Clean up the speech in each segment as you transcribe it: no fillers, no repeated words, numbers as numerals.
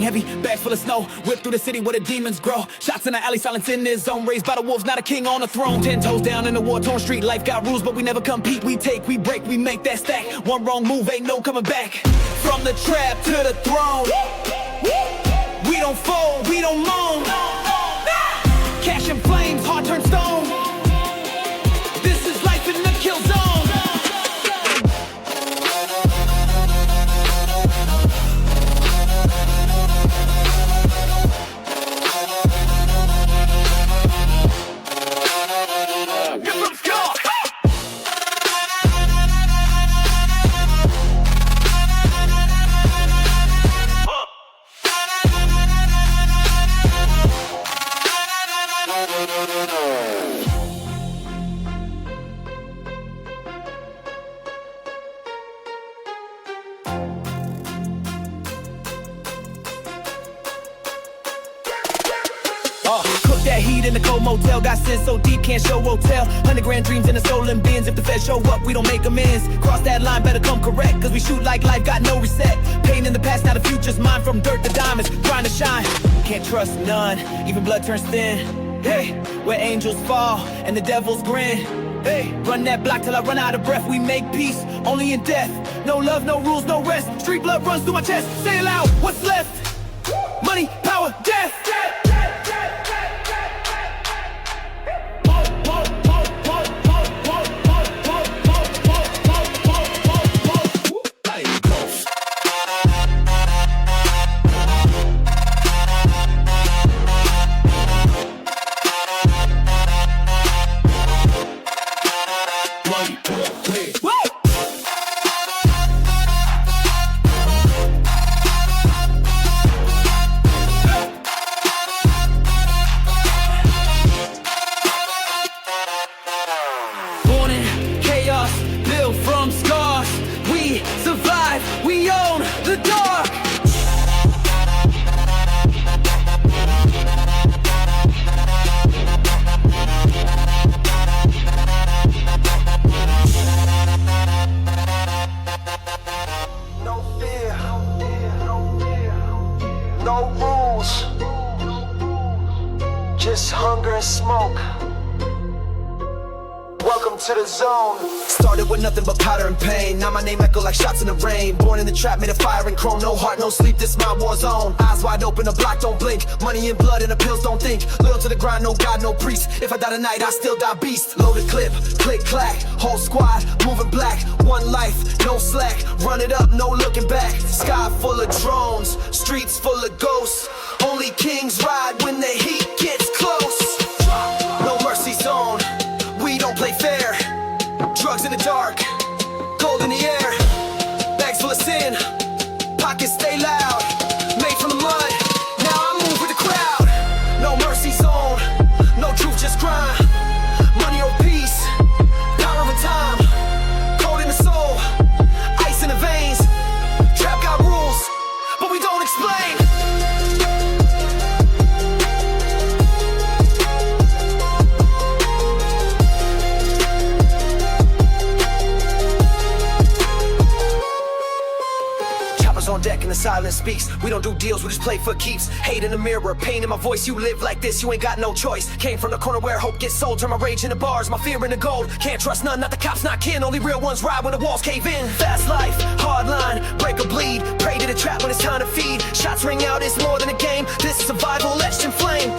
heavy, bag full of snow. Whip through the city where the demons grow. Shots in the alley, silence in this zone. Raised by the wolves, not a king on the throne. 10 toes down in the war-torn street. Life got rules, but we never compete. We take, we break, we make that stack. One wrong move, ain't no coming back. From the trap to the throne. We don't fold, we don't moan. Cash and flames, heart turn stone. This is life in the kill zone. Cook that heat in the cold motel. Got sin so deep, can't show hotel. 100 grand dreams in the stolen bins. If the feds show up, we don't make amends. Cross that line, better come correct. Cause we shoot like life, got no reset. Pain in the past, now the future's mine. From dirt to diamonds, trying to shine. Can't trust none, even blood turns thin. Hey, where angels fall and the devils grin. Hey, run that block till I run out of breath. We make peace, only in death. No love, no rules, no rest. Street blood runs through my chest. Say it loud, what's left? Money, power, death. No rules, just hunger and smoke. Welcome to the zone. Started with nothing but powder and pain. Now my name echo like shots in the rain. Born in the trap, made of fire and chrome. No heart, no sleep, this my war zone. Eyes wide open, the block don't blink. Money and blood and the pills don't think. Loyal to the grind, no God, no priest. If I die tonight, I still die beast. Loaded clip, click, clack. Whole squad, moving black. One life, no slack. Run it up, no looking back. Sky full of drones, streets full of ghosts. Only kings ride when the heat gets close. No mercy zone, we don't play fair. Drugs in the dark, cold in the air. Bags full of sin, pockets stay loud. Made from the mud, now I move with the crowd. No mercy zone, no truth, just crime. Money or peace, power over time. Cold in the soul, ice in the veins. Trap got rules, but we don't explain. On deck and the silence speaks. We don't do deals, we just play for keeps. Hate in the mirror, pain in my voice. You live like this, you ain't got no choice. Came from the corner where hope gets sold. Turn my rage into bars, my fear into gold. Can't trust none, not the cops, not kin. Only real ones ride when the walls cave in. Fast life, hard line, break or bleed. Pray to the trap when it's time to feed. Shots ring out, it's more than a game. This is survival, etched in flame.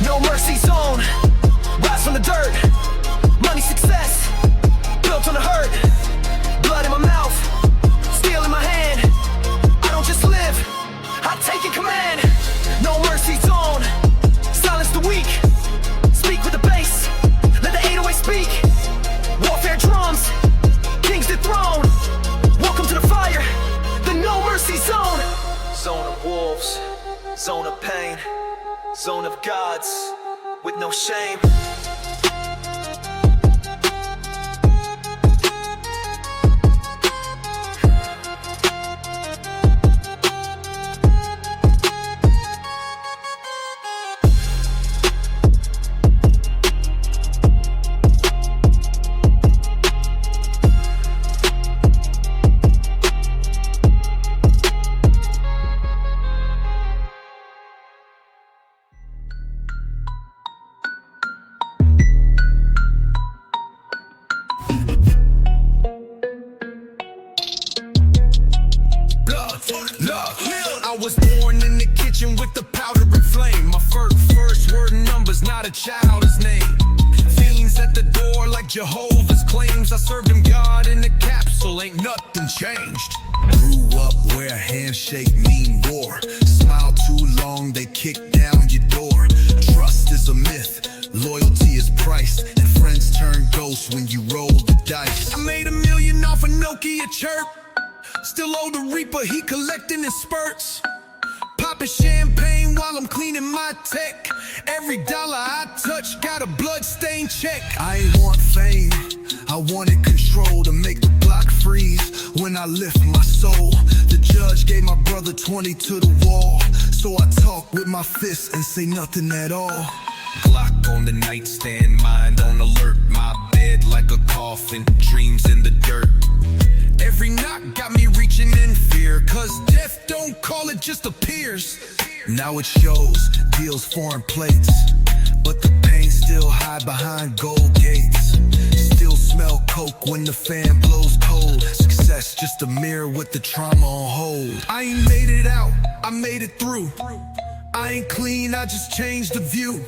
No mercy zone, rise from the dirt. Money, success, built on the hurt. Blood in my mouth, steel in my hand. I don't just live, I take in command. No mercy zone, silence the weak. Speak with the bass, let the 808 speak. Warfare drums, kings dethroned. Welcome to the fire, the no mercy zone. Zone of wolves, zone of pain. Zone of gods, with no shame. Look, I was born in the kitchen with the powder and flame. My first word and numbers, not a child's name. Fiends at the door like Jehovah's claims. I served him God in a capsule, ain't nothing changed. Grew up where a handshake mean war. Smile too long, they kick down your door. Trust is a myth, loyalty is priced, and friends turn ghosts when you roll the dice. I made $1 million off a Nokia chirp. Still owe the Reaper, he collecting in spurts. Popping champagne while I'm cleaning my tech. Every dollar I touch got a bloodstained check. I ain't want fame, I wanted control to make the block freeze when I lift my soul. The judge gave my brother 20 to the wall, so I talk with my fists and say nothing at all. Glock on the nightstand, mind on alert. My bed like a coffin, dreams in the dirt. Every knock got me reaching in fear, cause death don't call, it just appears. Now it shows, deals foreign plates, but the pain still hide behind gold gates. Still smell coke when the fan blows cold. Success just a mirror with the trauma on hold. I ain't made it out, I made it through. I ain't clean, I just changed the view.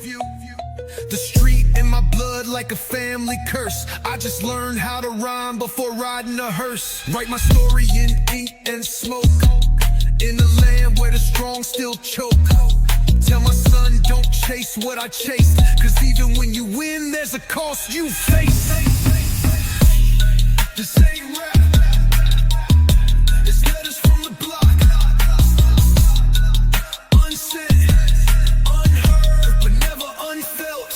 The street in my blood like a family curse. I just learned how to rhyme before riding a hearse. Write my story in ink and smoke, in a land where the strong still choke. Tell my son don't chase what I chase, cause even when you win there's a cost you face. This ain't rap, it's letters from the block. Unsaid, unheard, but never unfelt.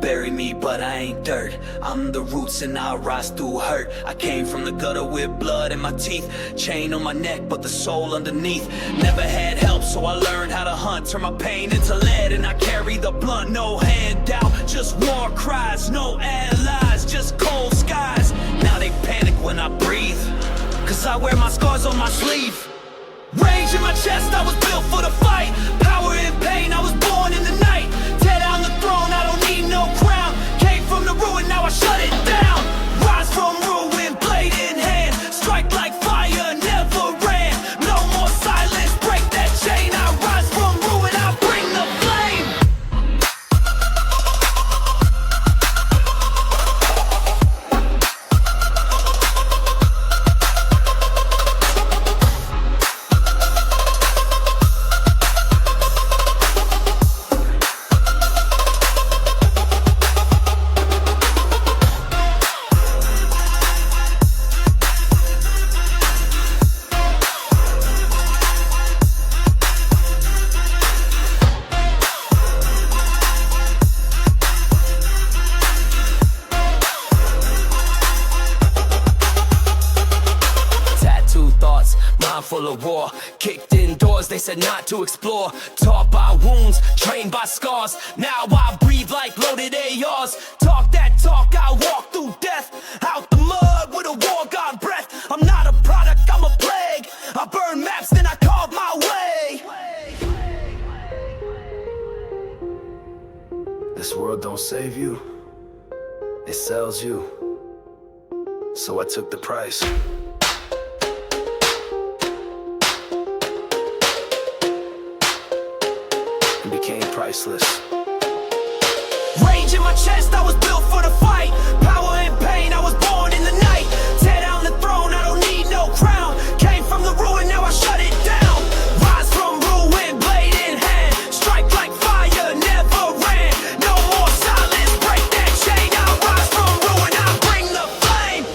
Bury me, but I ain't dirt. I'm the roots and I rise through hurt. I came from the gutter with blood in my teeth. Chain on my neck, but the soul underneath. Never had help, so I learned how to hunt. Turn my pain into lead and I carry the blunt. No handout, just war cries. No allies, just cold skies. Now they panic when I breathe, cause I wear my scars on my sleeve. Rage in my chest, I was built for the fight. Power and pain, I was born in the night. Tear down the throne, I don't need no crown. Came from the ruin, now I shut it down. Rise from ruin, blade in hand. Strike like fire, never ran. No more silence, break that chain. I rise from ruin, I bring the flame. Full of war, kicked indoors, they said not to explore. Taught by wounds, trained by scars. Now I breathe like loaded ARs. Talk that talk, I walk through death. Out the mud with a war god breath. I'm not a product, I'm a plague. I burn maps, then I carve my way. This world don't save you, it sells you. So I took the price. Became priceless. Rage in my chest, I was built for the fight. Power and pain, I was born in the night. Tear down the throne, I don't need no crown. Came from the ruin, now I shut it down. Rise from ruin, blade in hand. Strike like fire, never ran. No more silence, break that chain. I rise from ruin, I bring the flame.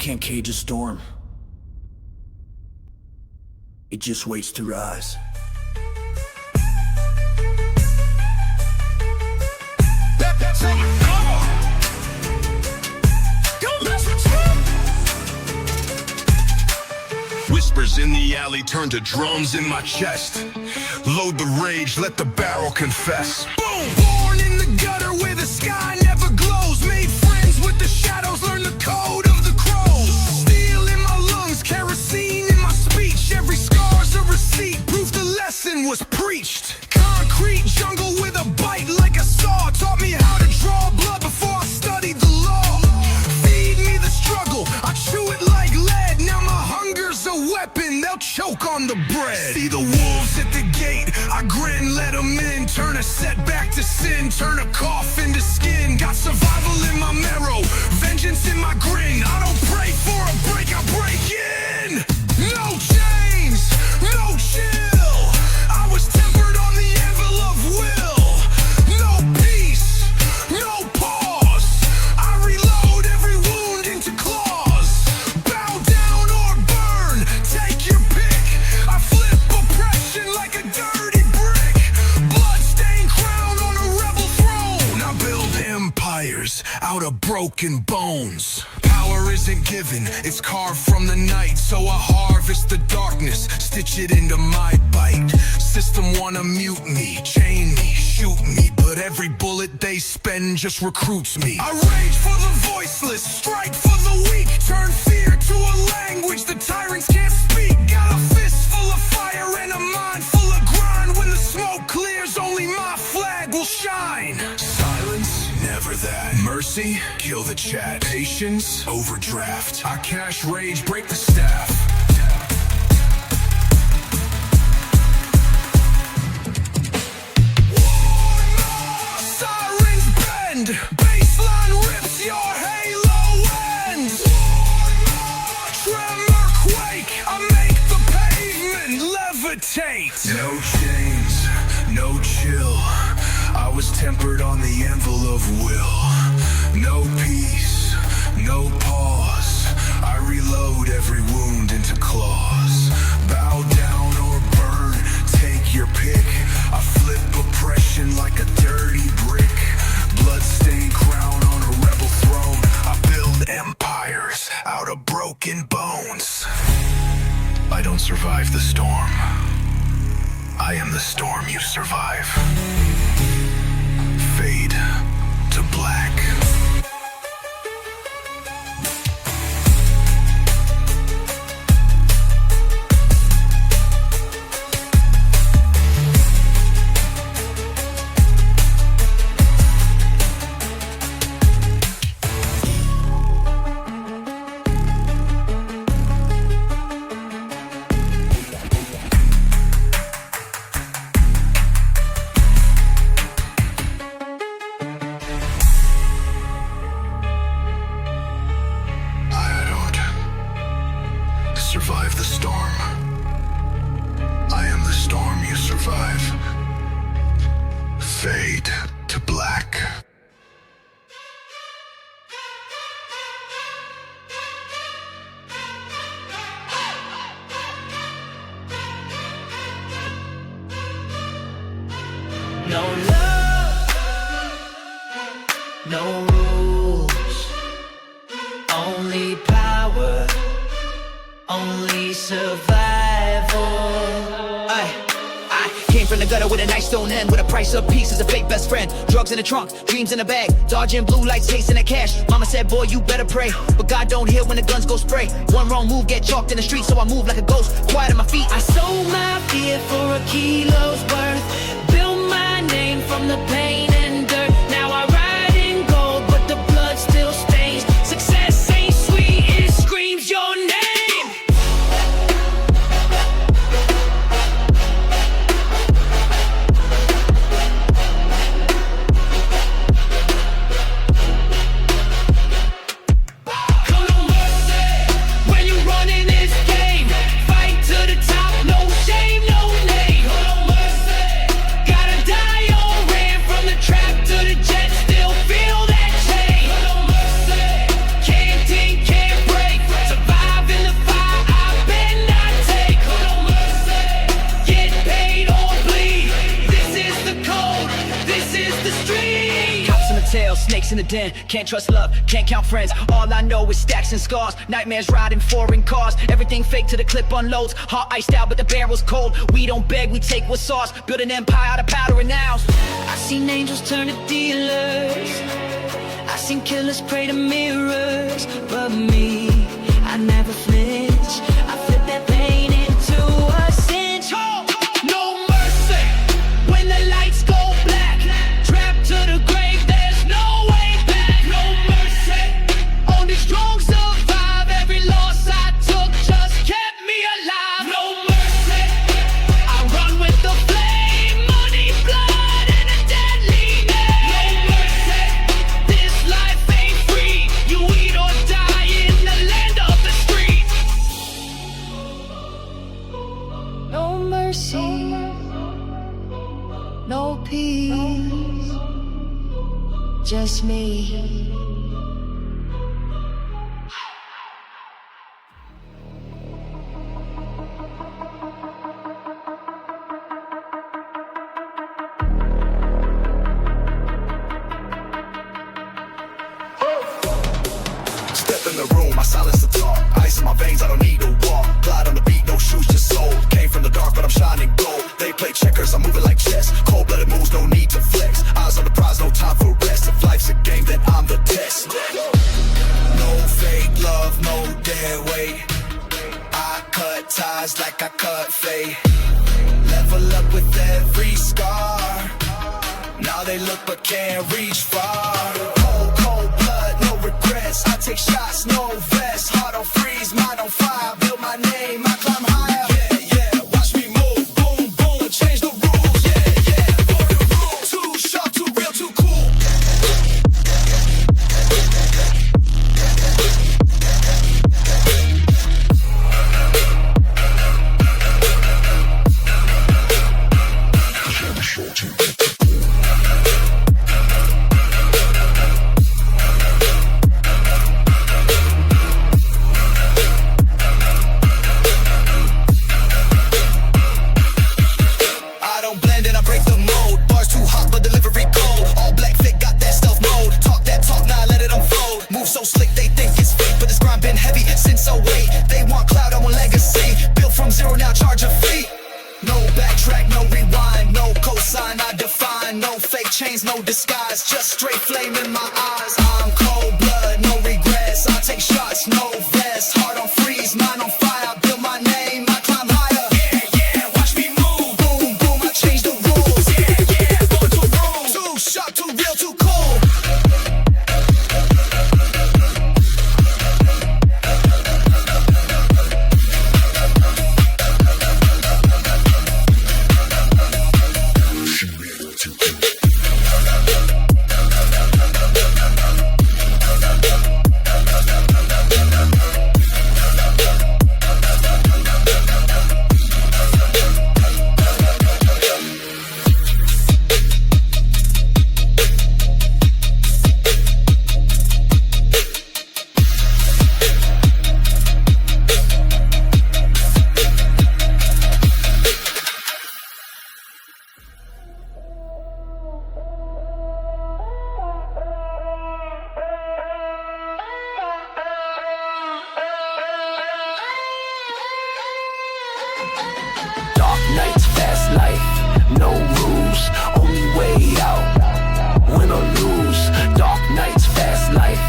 can't cage a storm. It just waits to rise. Whispers in the alley turn to drums in my chest. Load the rage, let the barrel confess. Boom! Born in the gutter where the sky never glows. Made friends with the shadows, learned the code of the crows. Steel in my lungs, kerosene in my speech. Every scar's a receipt, proof the lesson was preached. Concrete jungle with a bite like a saw. Taught me how to draw blood before I studied the law. Feed me the struggle, I chew it like lead. Now my hunger's a weapon, they'll choke on the bread. See the wolves at the gate, I grin, let them in. Turn a setback to sin, turn a cough into skin. Got survival in my marrow, vengeance in my grin. I don't pray for a break, I break in. No chains, no chill. I was tempered on the anvil of will. No peace, no pause. I reload every wound into claws. Bow down or burn, take your pick. I flip oppression like a dirty brick. Bloodstained crown on a rebel throne. I build empires out of broken bones. Power isn't given, it's carved from the night. So I harvest the darkness, stitch it into my bite. System wanna mute me, chain me, shoot me, but every bullet they spend just recruits me. I rage for the voiceless, strike for the weak. Turn fear to a language the tyrants can't speak. Got a fist full of fire and a mind full of grind. When the smoke clears, only my flag will shine. Silence, never that. Mercy, kill the chat. Patience, overdraft. I cash rage, break the staff. Sirens bend, baseline rips, your halo ends. Tremor quake, I make the pavement levitate. No chains, no chill. I was tempered on the anvil of will. No peace, no pause. I reload every wound into claws. Bow down or burn, take your pick. I flip oppression like a dirty brick. Bloodstained crown on a rebel throne. I build empires out of broken bones. I don't survive the storm. I am the storm you survive. Fade to black. Survive the storm. I am the storm you survive. Fade to black. No love, no rules, only power, only survival. I came from the gutter with a nice stone end, with a price of peace as a fake best friend. Drugs in the trunk, dreams in the bag, dodging blue lights, chasing the cash. Mama said, boy, you better pray, but God don't hear when the guns go spray. One wrong move, get chalked in the street, so I move like a ghost, quiet on my feet. I sold my fear for a kilo's worth, built my name from the pain and dirt. Now I ride in gold, but the blood still stains. Success ain't sweet, it screams your name. From the den. Can't trust love, can't count friends. All I know is stacks and scars. Nightmares riding foreign cars. Everything fake till the clip unloads. Heart iced out but the barrel's cold. We don't beg, we take what's ours. Build an empire out of powder and ounce. I seen angels turn to dealers. I seen killers pray to mirrors. But me, I never flinch. I flip that pain into a cinch. No mercy when the lights go black. Trapped to the grave, there's no way back. No mercy, only strong survive. Every loss I took just kept me alive. No mercy, I run with the flame. Money, blood, and a deadly name. No mercy, this life ain't free. You eat or die in the land of the streets. No mercy, no peace, just me. Step in the room, I silence the talk. Ice in my veins, I don't need to walk. Glide on the beat, no shoes, just soul. Came from the dark, but I'm shining gold. They play checkers, I'm moving like chess. Cold-blooded moves, no need to flex. Eyes on the prize, no time for rest. If life's a game, then I'm the test. No fake love, no dead weight. I cut ties like I cut fate. Level up with every scar. Now they look but can't reach far. Cold blood, no regrets. I take shots, no vest. Heart on freeze, mind on fire. Build my name, I climb higher. Yeah, watch me move. Boom, boom, change the rules. Yeah. Too sharp, too real, too cool. I don't blend and I break the mold. Bars too hot, but delivery cold. All black fit, got that stealth mode. Talk that talk, now let it unfold. Move so slick, they think it's fake, but this grind been heavy since 08. They want clout, I want legacy. Built from zero, now charge a fee. No backtrack, no rewind, no cosign, I define. No fake chains, no disguise, just straight flame in my eyes. I'm cold blood, no regrets. I take shots, no vest. Heart on freeze, mind on fire. Build my name, I climb higher. Yeah, watch me move. Boom, boom, I change the rules. Yeah, going too rude. Too sharp, too real, too cool. Dark nights, fast life, no rules, only way out, win or lose. Dark nights, fast life,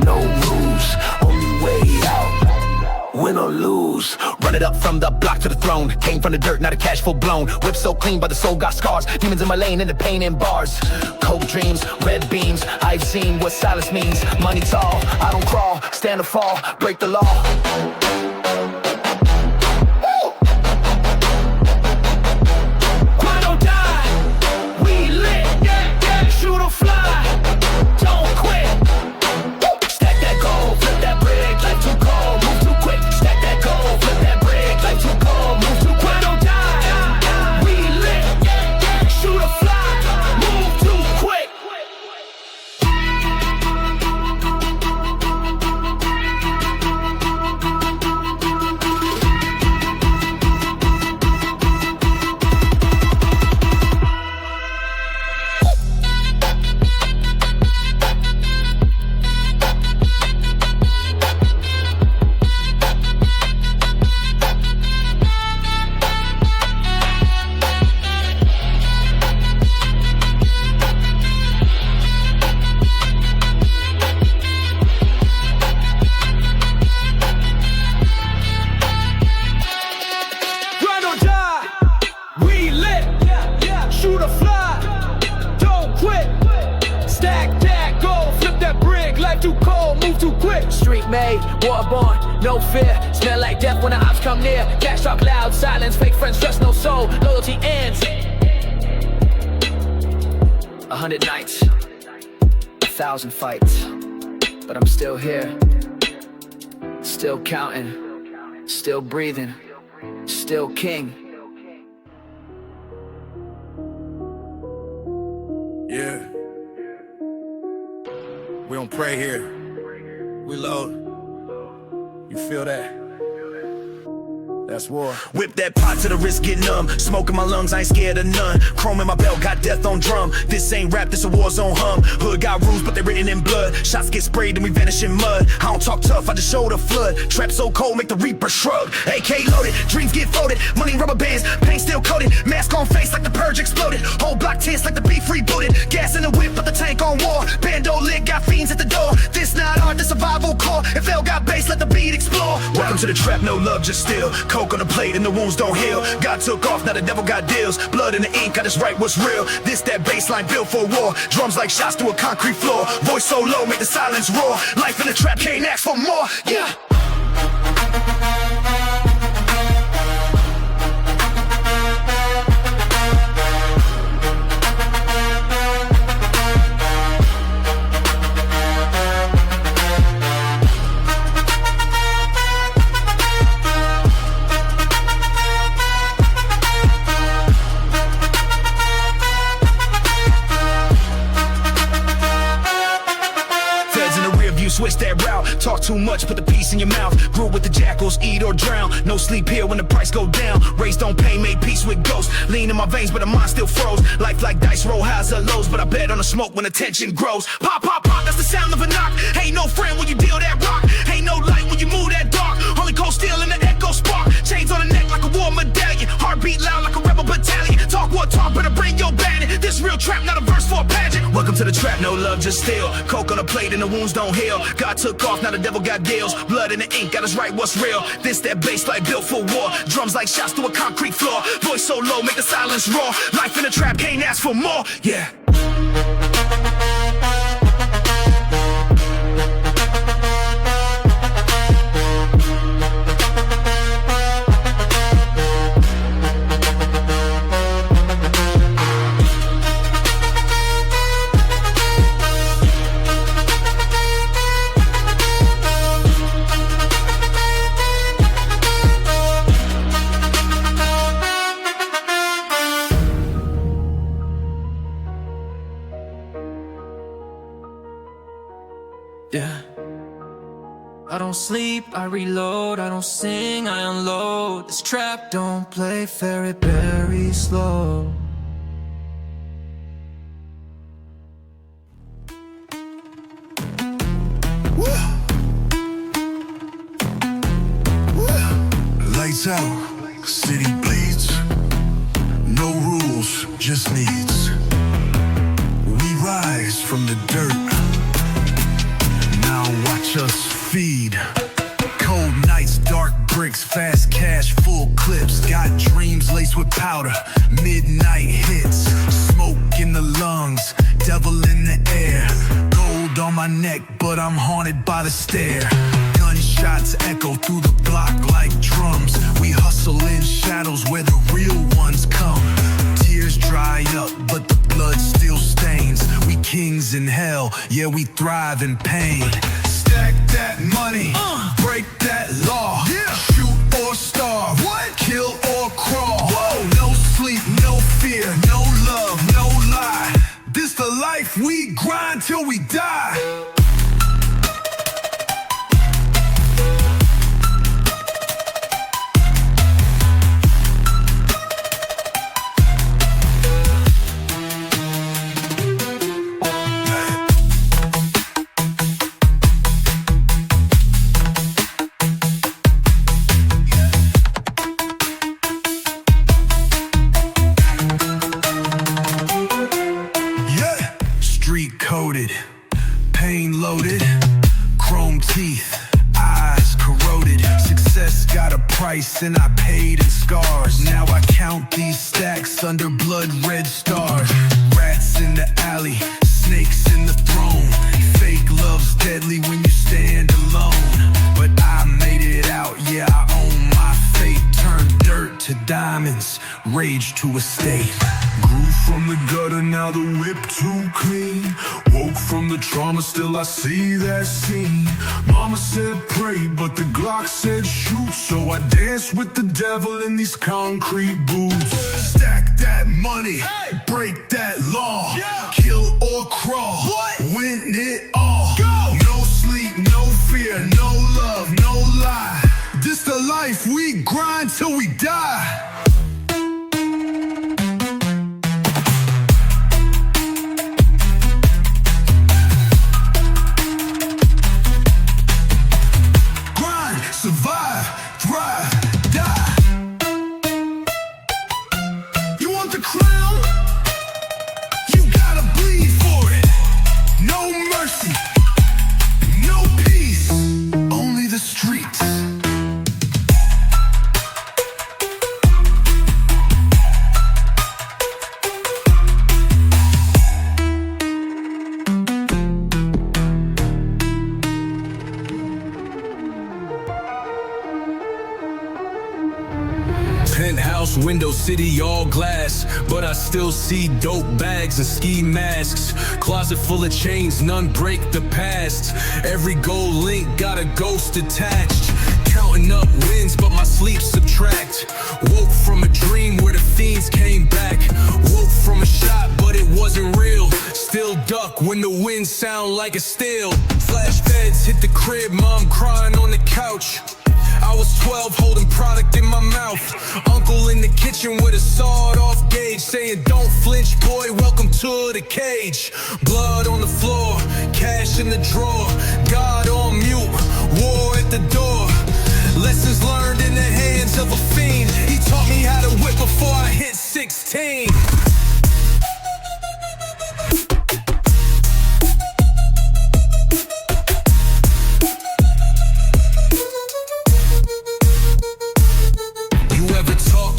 no rules, only way out, win or lose. Run it up from the block to the throne. Came from the dirt, now the cash full blown. Whip so clean, but the soul got scars. Demons in my lane and the pain in bars. Cold dreams, red beams, I've seen what silence means. Money tall, I don't crawl, stand or fall, break the law. no fear. Smell like death when the ops come near. Cash talk loud, silence, fake friends, trust no soul. Loyalty ends. 100 nights, 1,000 fights, but I'm still here. Still counting, still breathing, still king. Yeah. We don't pray here. We load. You feel that? That's war. Whip that pot to the wrist, get numb. Smoke in my lungs, I ain't scared of none. Chrome in my belt, got death on drum. This ain't rap, this a war zone hum. Hood got rules, but they written in blood. Shots get sprayed and we vanish in mud. I don't talk tough, I just show the flood. Trap so cold, make the reaper shrug. AK loaded, dreams get folded. Money rubber bands, paint still coated. Mask on face like the purge exploded. Whole block tense like the beef rebooted. Gas in the whip, but the tank on war. Bando lit, got fiends at the door. This not art, the survival core. If L got bass, let the beat explore. Welcome to the trap, no love, just still. Coke on the plate and the wounds don't heal. God took off, now the devil got deals. Blood in the ink, I just write what's real. This that baseline built for war. Drums like shots to a concrete floor. Voice so low, make the silence roar. Life in the trap, can't ask for more. Yeah. Switch that route, talk too much, put the peace in your mouth. Grew with the jackals, eat or drown. No sleep here when the price go down. Raised on pain, made peace with ghosts. Lean in my veins, but the mind still froze. Life like dice, roll highs or lows, but I bet on the smoke when the tension grows. Pop, pop, pop, that's the sound of a knock. Ain't no friend when you deal that rock. Ain't no light when you move that dark. Only cold steel in the echo spark. Chains on the neck like a war medallion. Heartbeat loud like a rebel battalion. Talk what talk, better bring your bandit. This real trap, not a verse for a pageant. Welcome to the trap, no love, just steal. Coke on the plate and the wounds don't heal. God took off, now the devil got deals. Blood in the ink, got us right what's real. This that bass like built for war. Drums like shots to a concrete floor. Voice so low, make the silence roar. Life in the trap, can't ask for more. Yeah. Yeah. I don't sleep, I reload, I don't sing, I unload. This trap don't play fair, very slow. Lights out, city bleeds. No rules, just needs. We rise from the dirt. Now watch us feed. Cold nights, dark bricks, fast cash, full clips. Got dreams laced with powder, midnight hits. Smoke in the lungs, devil in the air. Gold on my neck, but I'm haunted by the stare. Gunshots echo through the block like drums. We hustle in shadows where the real ones come. Tears dry up, but the blood still stains. We kings in hell, yeah, we thrive in pain. Stack that money, break that law. Yeah. Shoot or starve, what? Kill or crawl. Whoa. No sleep, no fear, no love, no lie. This the life we grind till we die. Coated, pain loaded, chrome teeth, eyes corroded. Success got a price and I paid in scars. Now I count these stacks under blood red stars. Rats in the alley, snakes in the throne. Fake love's deadly when you stand alone, but I made it out, yeah, I own my fate. Turned dirt to diamonds, rage to a state. Grew from the gutter, now the whip too clean. Woke from the trauma, still I see that scene. Mama said pray, but the Glock said shoot. So I dance with the devil in these concrete boots. Stack that money, break that law, kill or crawl, win it all. No sleep, no fear, no love, no lie. This the life we grind till we die. Survive, thrive, die. You want the crown? You gotta bleed for it. No mercy, no peace, only the streets. Penthouse, window city, all glass, but I still see dope bags and ski masks. Closet full of chains, none break the past. Every gold link got a ghost attached. Counting up wins, but my sleep subtract. Woke from a dream where the fiends came back. Woke from a shot, but it wasn't real. Still duck when the wind sound like a steel. Flash beds hit the crib, mom crying on the couch. I was 12 holding product in my mouth. Uncle in the kitchen with a sawed-off gauge saying don't flinch boy, welcome to the cage. Blood on the floor, cash in the drawer, God on mute, war at the door. Lessons learned in the hands of a fiend. He taught me how to whip before I hit 16.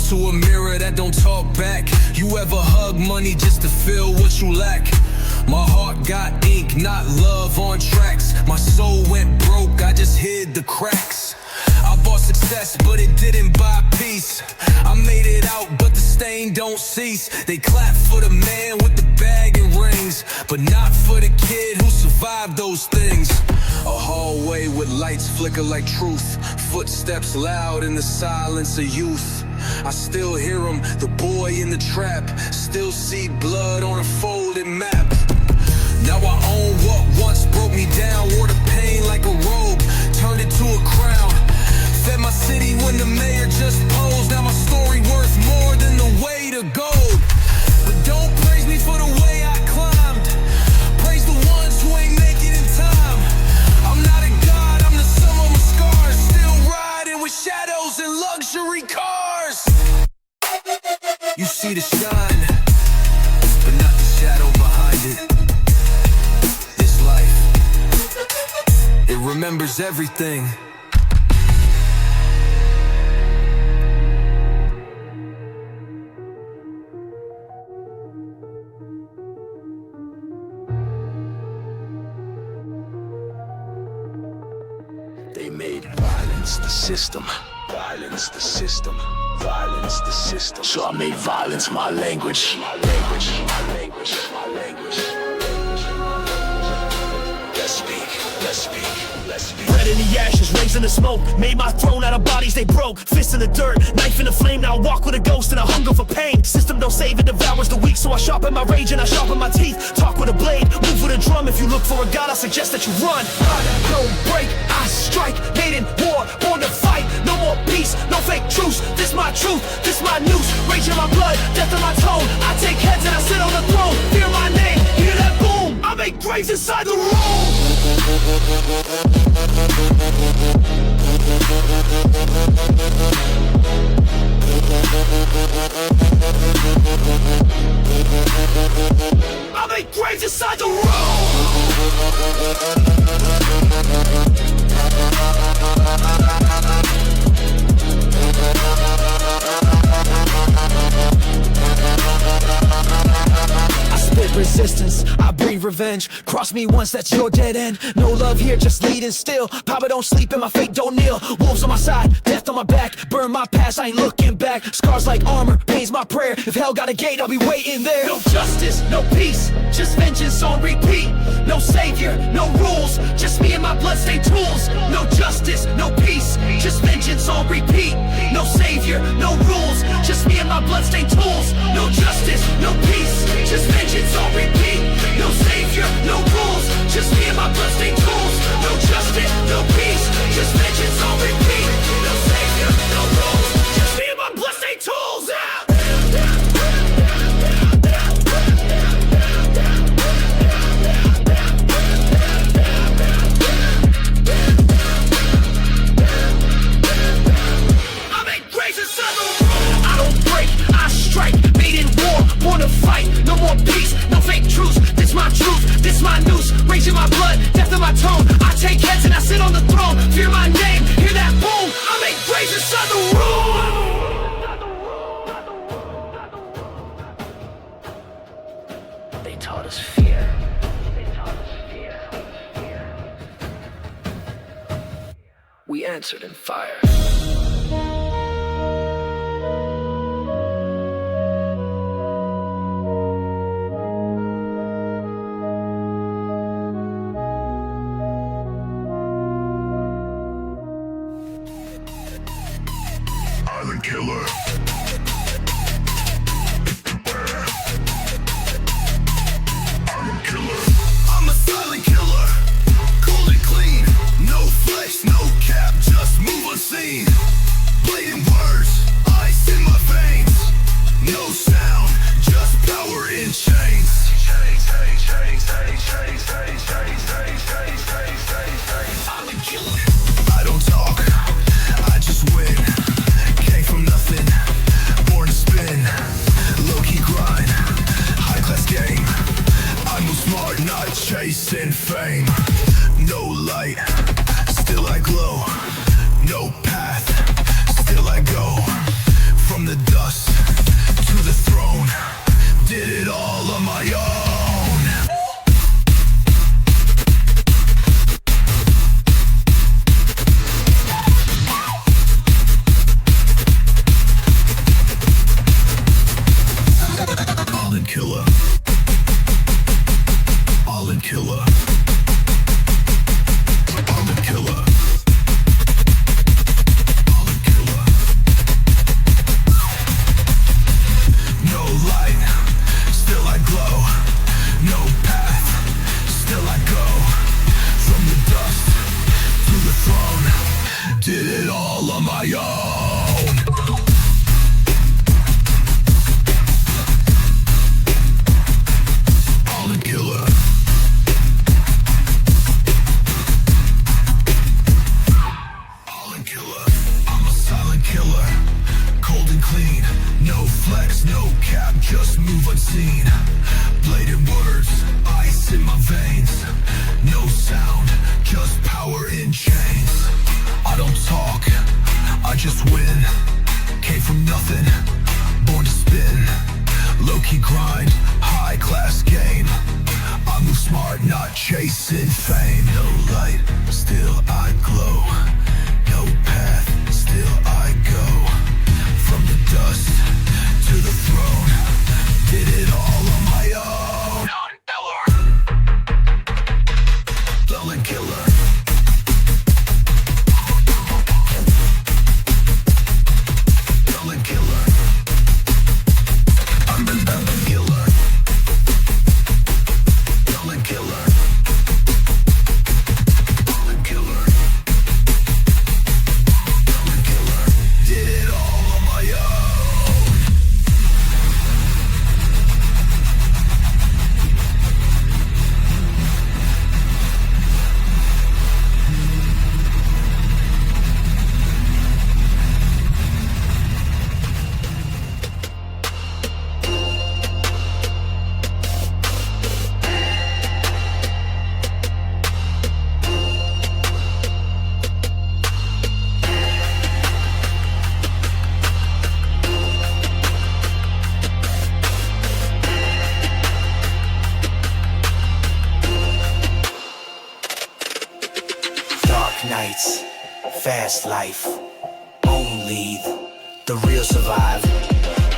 To a mirror that don't talk back. You ever hug money just to feel what you lack? My heart got ink, not love on tracks. My soul went broke, I just hid the cracks. I bought success, but it didn't buy peace. I made it out, but the stain don't cease. They clap for the man with the bag and rings, but not for the kid who survived those things. A hallway with lights flicker like truth. Footsteps loud in the silence of youth. I still hear him, the boy in the trap. Still see blood on a folded map. Now I own what once broke me down. Wore the pain like a robe, turned it to a crown. Fed my city when the mayor just posed. Now my story worth more than the weight of gold. But don't praise me for the way I climbed. Praise the ones who ain't make it in time. I'm not a god, I'm the sum of my scars. Still riding with shadows and luxury cars. You see the shine, but not the shadow behind it. This life, it remembers everything. They made violence the system. Violence the system. Violence the system. So I made violence my language. My language. My language. My language. Let's speak. Let's speak. Let's speak. Bread in the ashes, raising the smoke. Made my throne out of bodies they broke. Fists in the dirt, knife in the flame. Now I walk with a ghost and a hunger for pain. System don't save, it devours the weak. So I sharpen my rage and I sharpen my teeth. Talk with a blade, move with a drum. If you look for a god, I suggest that you run. I don't break, I strike. Made in war, born to fight. No more peace, no fake truce. This my truth, this my noose. Rage in my blood, death in my tone. I take heads and I sit on the throne. Fear my name, hear that boom. I make graves inside the room. I make graves inside the room. I spit resistance, I breathe crave revenge. Cross me once, that's your dead end. No love here, just leading still. Papa don't sleep and my fate don't kneel. Wolves on my side, death on my back. Burn my past, I ain't looking back. Scars like armor, pain's my prayer. If hell got a gate, I'll be waiting there. No justice, no peace, just vengeance on repeat. No savior, no rules, just me and my bloodstained tools. No justice, no peace, just vengeance on repeat. No savior, no rules, just me and my bloodstained tools. No justice, no peace, just vengeance on repeat. No savior, no rules, just me and my bloodstained tools. No justice, no peace, just vengeance on repeat. No savior, no rules, just me and my bloodstained tools. Born to fight, no more peace, no fake truce. This my truth, this my noose. Raging my blood, death in my tone. I take heads and I sit on the throne. Fear my name, hear that boom. I make graves inside the room. They taught us fear. We answered in fire. Killer. I'm a silent killer, cold and clean. No flesh, no cap, just move unseen. Blatant words, ice in my veins. No sound, just power in chains. Silent killer. I don't talk, I just win. Came from nothing, born to spin. Low-key grind, high-class game. I move smart, not chasing fame. No light, still I glow. No path, still I go. From the dust to the throne, did it all on my own. Killer. All in killer. All in killer. All in killer. No light, still I glow. No path, still I go. From the dust to the throne, did it all on my own. No cap, just move unseen. Blatant words, ice in my veins. No sound, just power in chains. I don't talk, I just win. Came from nothing, born to spin. Low-key grind, high-class game. I move smart, not chasing fame. No light, still I glow. No path, still I go. From the dust to the throne, did it all on my own. Silent killer. Silent killer. I'm the silent killer. Silent killer. this life. Only the real survive.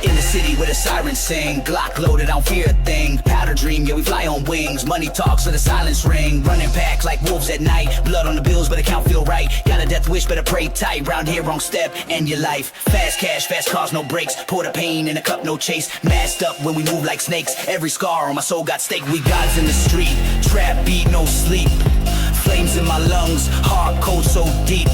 In the city where the sirens sing, Glock loaded, I don't fear a thing. Powder dream, yeah, we fly on wings. Money talks, so the silence ring. Running back like wolves at night. Blood on the bills, but account feel right. Got a death wish, better pray tight. Round here, wrong step, end your life. Fast cash, fast cars, no brakes. Pour the pain in a cup, no chase. Masked up when we move like snakes. Every scar on my soul got stake. We gods in the street. Trap beat, no sleep. Flames in my lungs, heart cold so deep.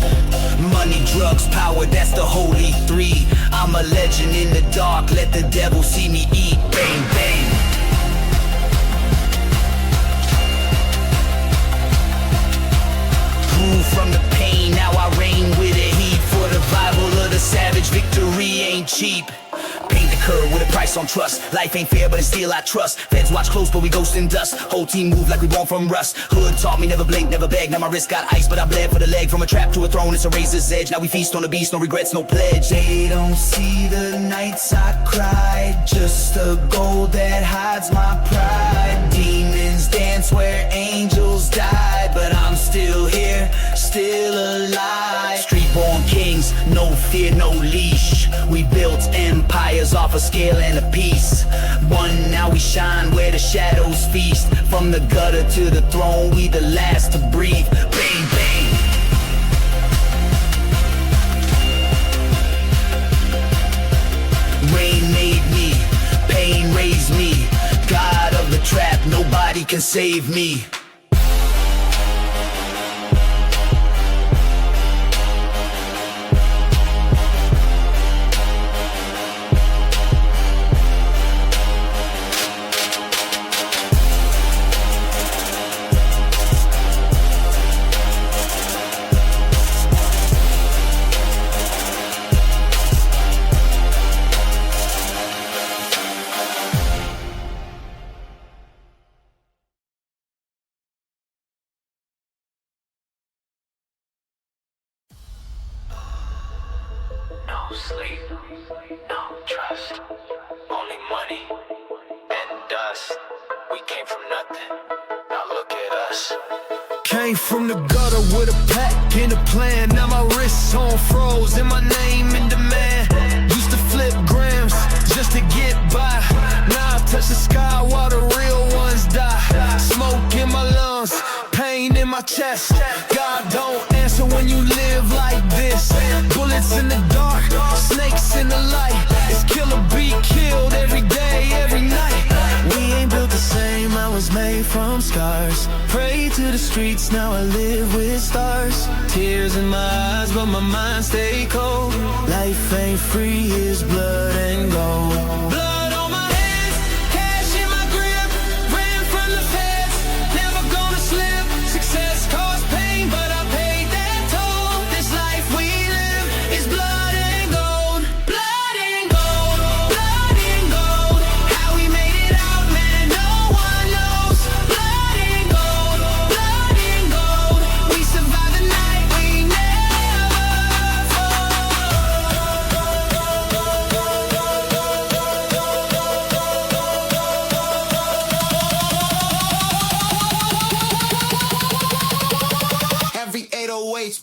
Money, drugs, power, that's the holy three. I'm a legend in the dark, let the devil see me eat. Bang, bang. Grew from the pain, now I reign with the heat. For the Bible of the savage, victory ain't cheap. Paint the curve with a price on trust. Life ain't fair, but it's still I trust. Feds watch close, but we ghost in dust. Whole team move like we born from rust. Hood taught me never blink, never beg. Now my wrist got ice, but I bled for the leg. From a trap to a throne, it's a razor's edge. Now we feast on the beast, no regrets, no pledge. They don't see the nights I cried, just the gold that hides my pride. Demons dance where angels died, but I'm still here, still alive. Street-born kings, no fear, no leash. We built empires off a scale and a piece. One, now we shine where the shadows feast. From the gutter to the throne, we the last to breathe. Bang, bang. Rain made me, pain raised me. God of the trap, nobody can save me. No sleep, no trust, only money and dust. We came from nothing, now look at us. Came from the gutter with a pack and a plan. Now my wrists on froze and my name in demand. Used to flip grams just to get by. Now I touch the sky while the real ones die. Smoke in my lungs, pain in my chest. God don't answer when you live like this. Bullets in the dark, snakes in the light. It's kill or be killed every day, every night. We ain't built the same, I was made from scars. Pray to the streets, now I live with stars. Tears in my eyes, but my mind stay cold. Life ain't free, it's blood and gold. Blood on my hands, cash in my grip. Ran from the feds, never gonna slip. Success caused pain, but I paid that toll. This life we live is blood and gold. Blood and gold, blood and gold. How we made it out, man, no one knows. Blood and gold, blood and gold. We survived the night, we never fall. Every 808's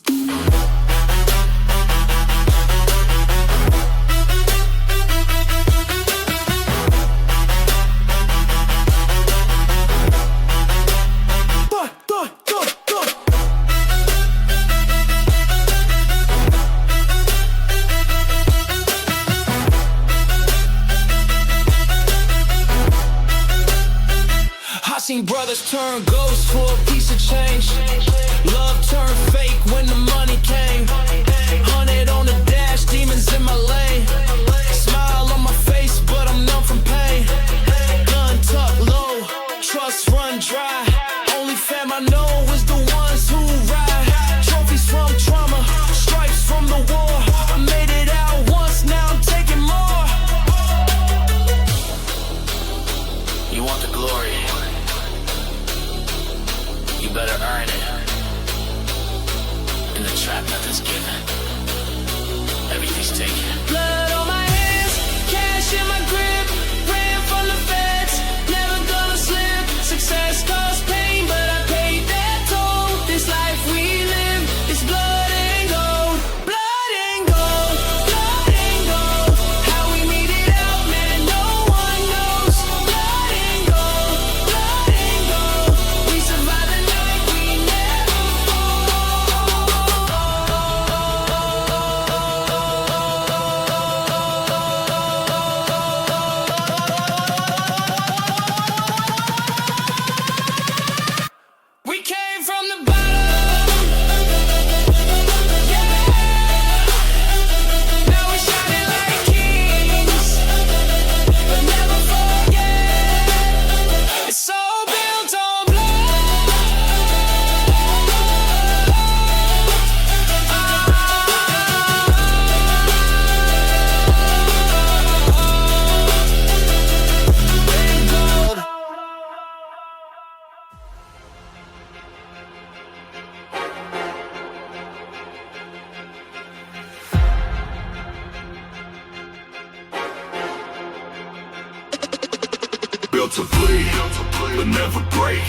I seen brothers turn ghosts for a piece of change. Love turned fake when the money came. 100 on the dash, demons in my lane. Smile on my face, but I'm numb from pain. Gun tucked low, trust run dry. Only fam I know is the ones who ride. Trophies from trauma, stripes from the war. I made it out once, now I'm taking more. You want the glory, you better earn it. In the trap, nothing's given, Built to bleed, but never break.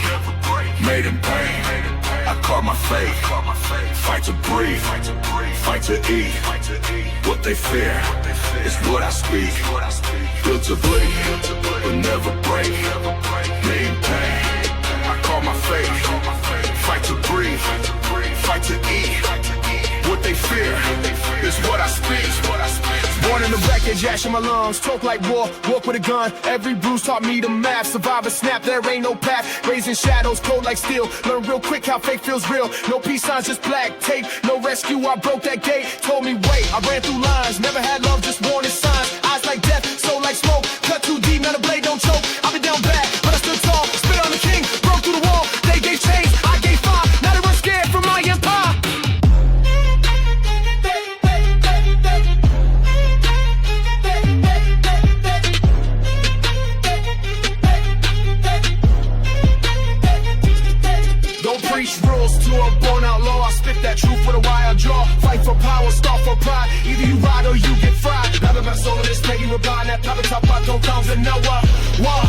Made in pain, I carve my fate. Fight to breathe, fight to eat. What they fear is what I speak. Built to bleed, but never break. Made in pain, I carve my fate. Fight to breathe, fight to eat. What they fear is what I speak. Born in the wreckage, ash in my lungs, talk like war, walk with a gun. Every bruise taught me the math, survive a snap, there ain't no path. Raising shadows, cold like steel, learn real quick how fake feels real. No peace signs, just black tape, no rescue, I broke that gate. Told me wait, I ran through lines, never had love, just warning signs. Eyes like death, soul like smoke, cut too deep, now the blade don't choke. I've been down bad, but I stood tall, spit on the king, broke through the wall. They gave chase, I gave fire, now they run scared from my empire. Rules to a born outlaw. I spit that truth with a wild jaw. Fight for power, start for pride. Either you ride or you get fried. Never got soul of this, peggy reply. That pepper top pot don't come to nowhere. Whoa.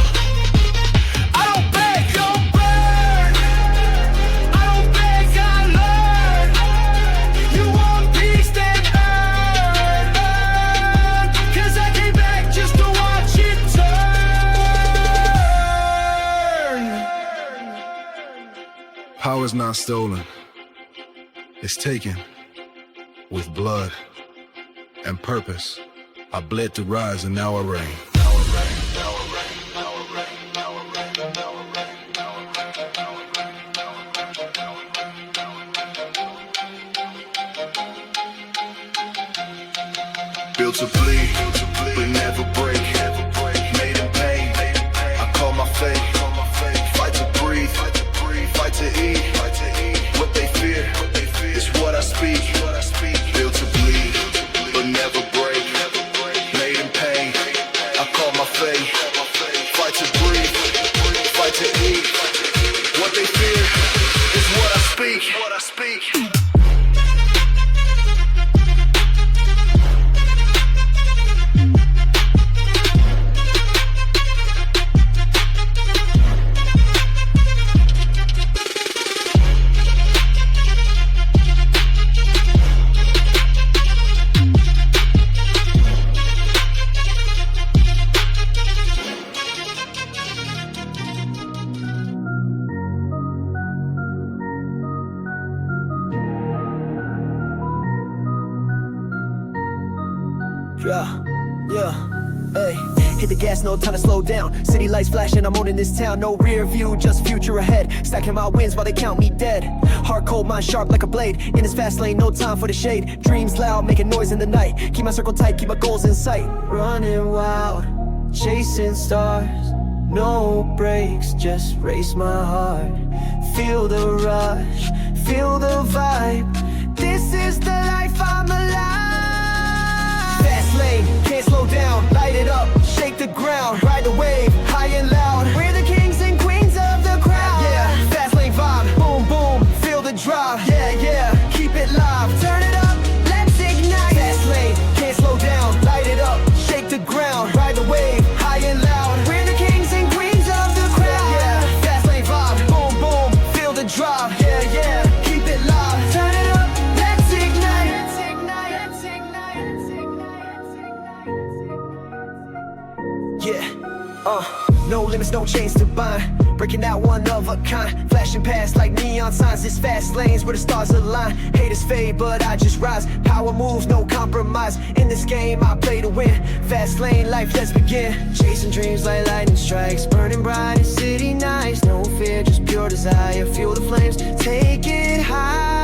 I don't beg, don't burn. I don't beg, I learn. You want peace, then earn. Cause I came back just to watch it turn. Power's not stolen. It's taken with blood and purpose. I bled to rise and now I reign. Built to bleed, but never break. Made in pain, I call my fate. Fight to breathe, fight to eat. What they fear is what I speak. Built to bleed, but never break. Made in pain, I call my fate. Fight to breathe, fight to eat. What they fear is what I speak. Yeah, hey. Hit the gas, no time to slow down. City lights flashing, I'm owning this town. No rear view, just future ahead. Stacking my wins while they count me dead. Hard cold, mind sharp like a blade. In this fast lane, no time for the shade. Dreams loud, making noise in the night. Keep my circle tight, keep my goals in sight. Running wild, chasing stars. No brakes, just race my heart. Feel the rush, feel the vibe. This is the life I'm alive. Fast lane, can't slow down. Light it up, shake the ground. Ride the wave, high and loud. We're the kings and queens of the crowd. Yeah, fast lane vibe, boom boom, feel the drive. Yeah, keep it live. Turn it up, let's ignite. Fast lane, can't slow down. Light it up, shake the ground. Ride the wave, high and loud. We're the kings and queens of the crowd. Yeah, fast lane vibe, boom boom, feel the drive. Yeah, keep it live. Turn it up, let's ignite. Yeah, no limits, no chains to bind. Breaking out one of a kind. Flashing past like neon signs. This fast lanes where the stars align. Haters fade, but I just rise. Power moves, no compromise. In this game, I play to win. Fast lane life, let's begin. Chasing dreams like lightning strikes. Burning bright in city nights. No fear, just pure desire. Fuel the flames, take it higher.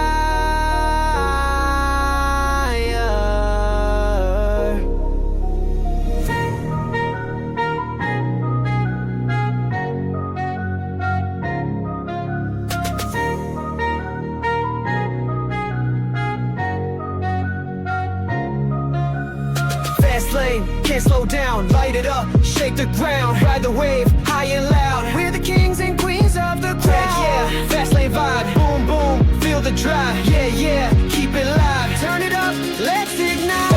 Can't slow down, light it up, shake the ground. Ride the wave, high and loud. We're the kings and queens of the crowd. Yeah, fast lane vibe, boom boom, feel the drive. Yeah, keep it live. Turn it up, let's ignite.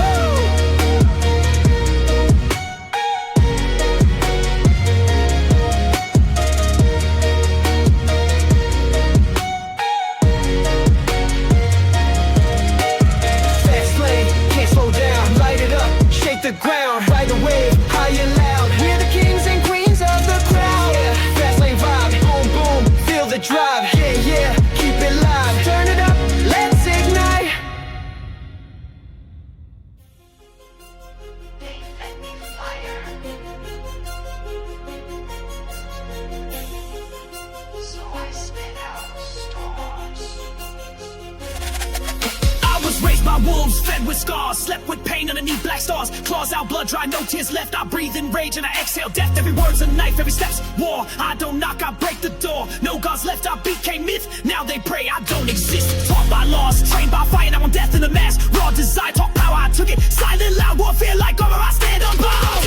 by wolves, fed with scars, slept with pain underneath black stars. Claws out, blood dry, no tears left. I breathe in rage and I exhale death. Every word's a knife, every step's war. I don't knock, I break the door. No gods left, I became myth. Now they pray, I don't exist. Taught by laws, trained by fire, now I'm death in the mask. Raw desire, talk power, I took it. Silent, loud warfare like armor, I stand unbound.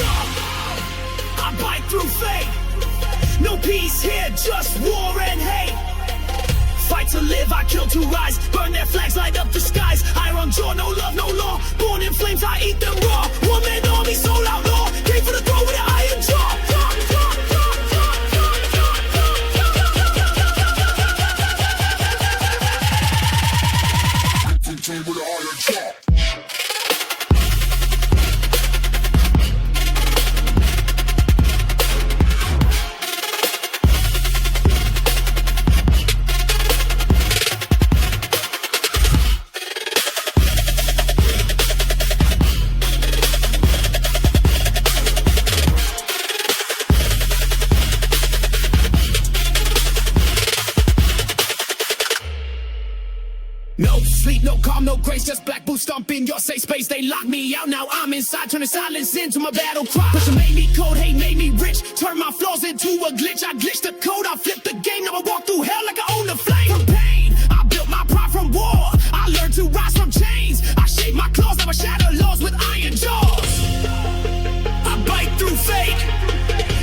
I bite through fate. No peace here, just war and hate. Fight to live, I kill to rise. Burn their flags, light up the skies. Iron jaw, no love, no law. Born in flames, I eat them raw. One man army, soul outlaw. Came for the throne with an iron jaw. With an iron jaw. No sleep, no calm, no grace, just black boots stomping your safe space. They lock me out, now I'm inside, turning silence into my battle cry. Pressure made me cold, hate made me rich. Turn my flaws into a glitch. I glitched the code, I flipped the game. Now I walk through hell like I own the flame. From pain, I built my pride from war. I learned to rise from chains. I shaped my claws, now I shatter laws with iron jaws. I bite through fate.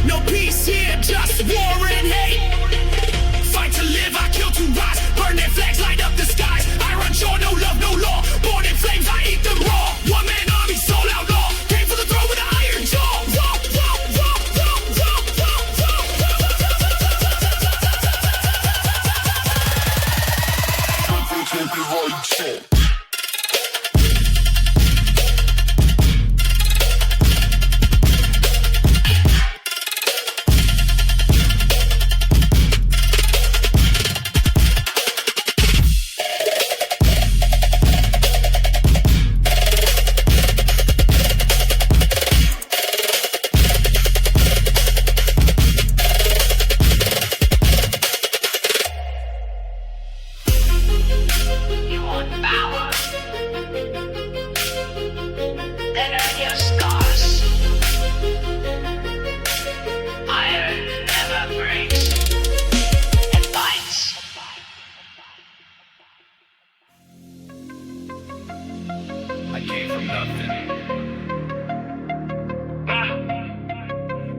No peace here, just war and hate. Fight to live, I kill to rise. Burn their flags, light up the skies. Iron jaw, no love, no law. Born in flames, I eat them raw. One man army, soul outlaw. Came for the throne with an iron jaw. You want power? Then earn your scars. Iron never breaks. It bites. I came from nothing.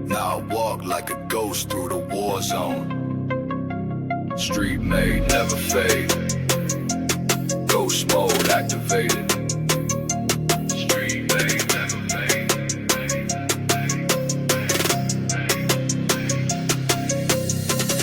Now I walk like a ghost through the war zone. Street made, never fade. Ghost mode activated. Street made, never fade.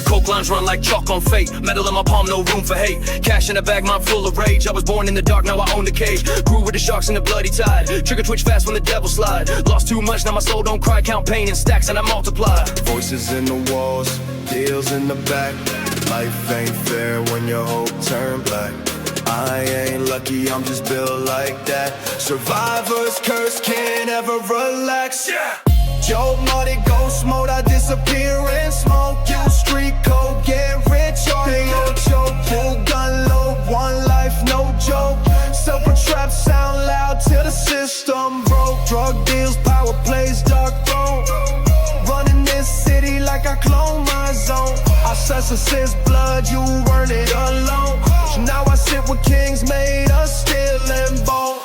Coke lines run like chalk on fate. Metal in my palm, no room for hate. Cash in the bag, mind full of rage. I was born in the dark, now I own the cage. Grew with the sharks and the bloody tide. Trigger twitch fast when the devil slide. Lost too much, now my soul don't cry. Count pain in stacks and I multiply. Voices in the walls, deals in the back. Life ain't fair when your hope turn black. I ain't lucky, I'm just built like that. Survivor's curse, can't ever relax. Joke mode, ghost mode, I disappear in smoke. You street code, get rich or no joke. Full gun load, one life, no joke. Silver trap sound loud till the system broke. Drug deals, power plays, dark throne. Running this city like I clone my zone. I sense blood, you earn it alone. So now I sit with kings made of steel and bone.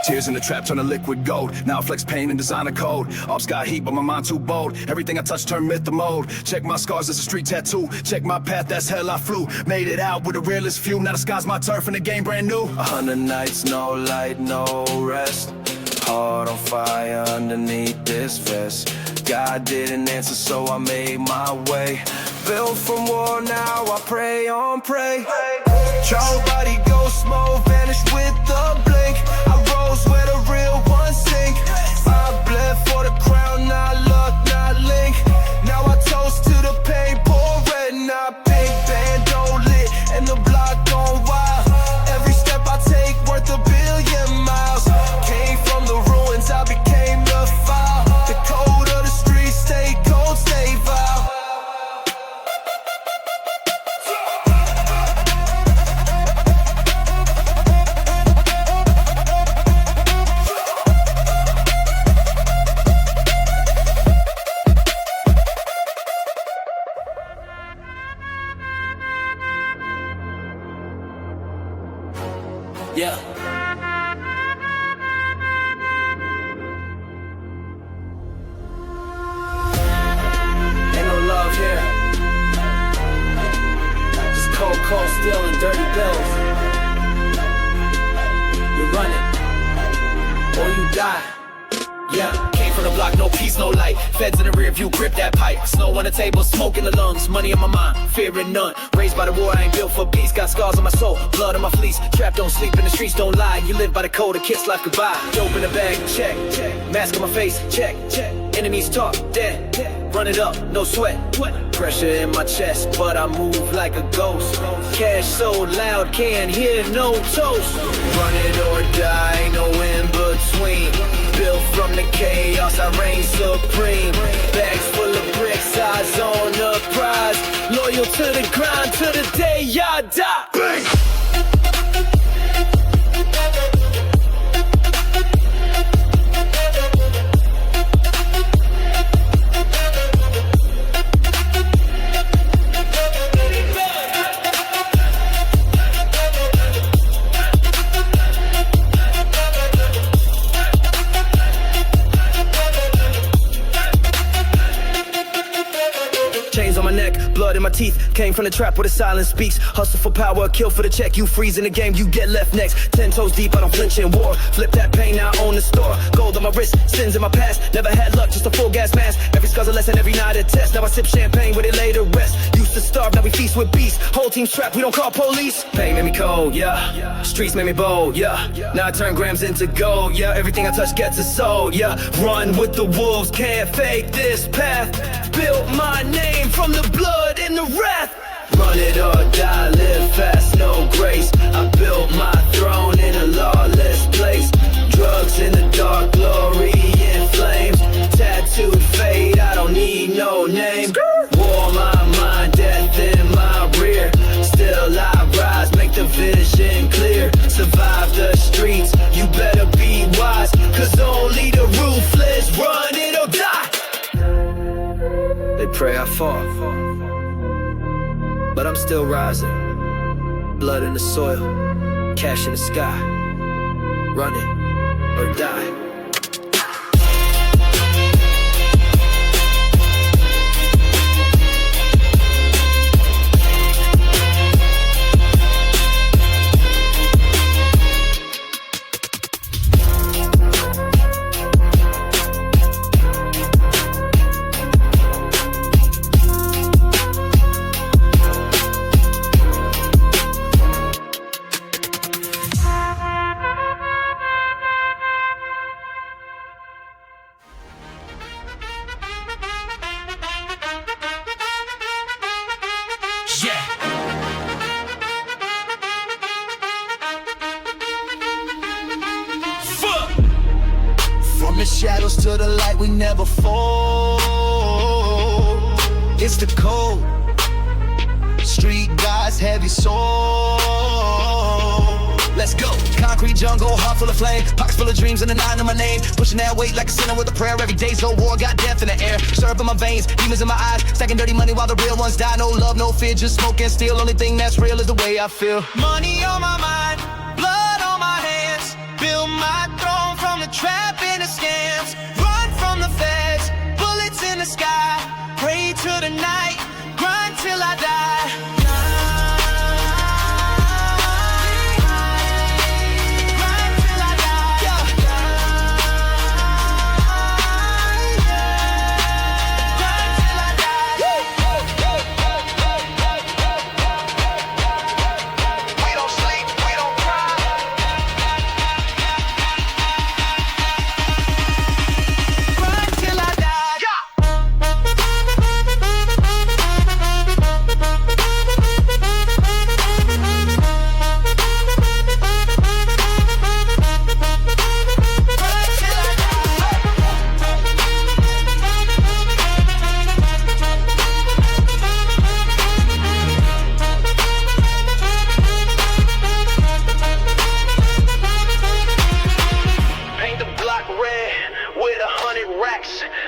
Tears in the trap turn to liquid gold. Now I flex pain and design a code. Ops got heat, but my mind too bold. Everything I touch turn myth to mode. Check my scars as a street tattoo. Check my path, that's hell I flew. Made it out with the realest few. Now the sky's my turf and the game brand new. 100 nights, no light, no rest. Heart on fire underneath this vest. God didn't answer, so I made my way. Built from war, now I pray on pray. Child body ghost mode, vanish with the blink. I rose where the real ones sink. I bled for the crown, not luck, not link. Now I toast to the pain, pour red, not pink. Bando lit, and the block gone wild. Every step I take worth $1 billion. stealing dirty bills. We run it, or you die. Yeah, came from the block, no peace, no light. Feds in the rear view, grip that pipe. Snow on the table, smoke in the lungs. Money in my mind, fearing none. Raised by the war, I ain't built for peace. Got scars on my soul, blood on my fleece. Trapped, don't sleep in the streets, don't lie. You live by the code, a kiss life goodbye. Dope in the bag, check. Mask on my face, check. Enemies talk, dead. Run it up, no sweat. Pressure in my chest, but I move like a ghost. Cash so loud, can't hear no toast. Run it or die, ain't no in between. Built from the chaos, I reign supreme. Bags full of bricks, eyes on the prize. Loyal to the grind, to the day I die. Bang! Chains on my neck, blood in my teeth. Came from the trap where the silence speaks. Hustle for power, kill for the check. You freeze in the game, you get left next. 10 toes deep, I don't flinch in war. Flip that pain, now I own the store. Gold on my wrist, sins in my past. Never had luck, just a full gas mask. Every scar's a lesson, every night a test. Now I sip champagne where they lay to rest. Used to starve, now we feast with beasts. Whole team's trapped, we don't call police. Pain made me cold, yeah. Streets made me bold, yeah. Now I turn grams into gold, yeah. Everything I touch gets a soul, yeah. Run with the wolves, can't fake this path. Built my name from the blood and the wrath. Run it or die, live fast, no grace. I built my throne in a lawless place. Drugs in the dark, glory in flames. Tattooed fate, I don't need no name. War my mind, death in my rear. Still I rise, make the vision clear. Survive the streets, you better be wise. Cause only the ruthless run it or die. They pray I fall, but I'm still rising. Blood in the soil, cash in the sky. Run it or die. From the shadows to the light, we never fall. It's the code. Street guys, heavy soul. Let's go. Concrete jungle, heart full of flame. Pockets full of dreams and a 9 in my name. Pushing that weight like a sinner with a prayer. Every day's no war, got death in the air. Syrup in my veins, demons in my eyes. Stacking dirty money while the real ones die. No love, no fear, just smoke and steal. Only thing that's real is the way I feel. Money on my mind, blood on my hands. Build my throne from the trap and the scams. Run from the feds, bullets in the sky. Pray to the night, grind till I die.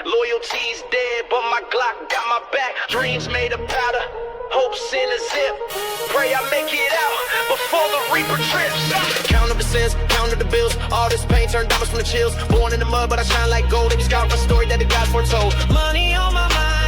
Loyalty's dead, but my Glock got my back. Dreams made of powder, hopes in a zip. Pray I make it out before the Reaper trips. Count up the sins, count up the bills. All this pain turned diamonds from the chills. Born in the mud, but I shine like gold. Every scout my story that the gods foretold. Money on my mind.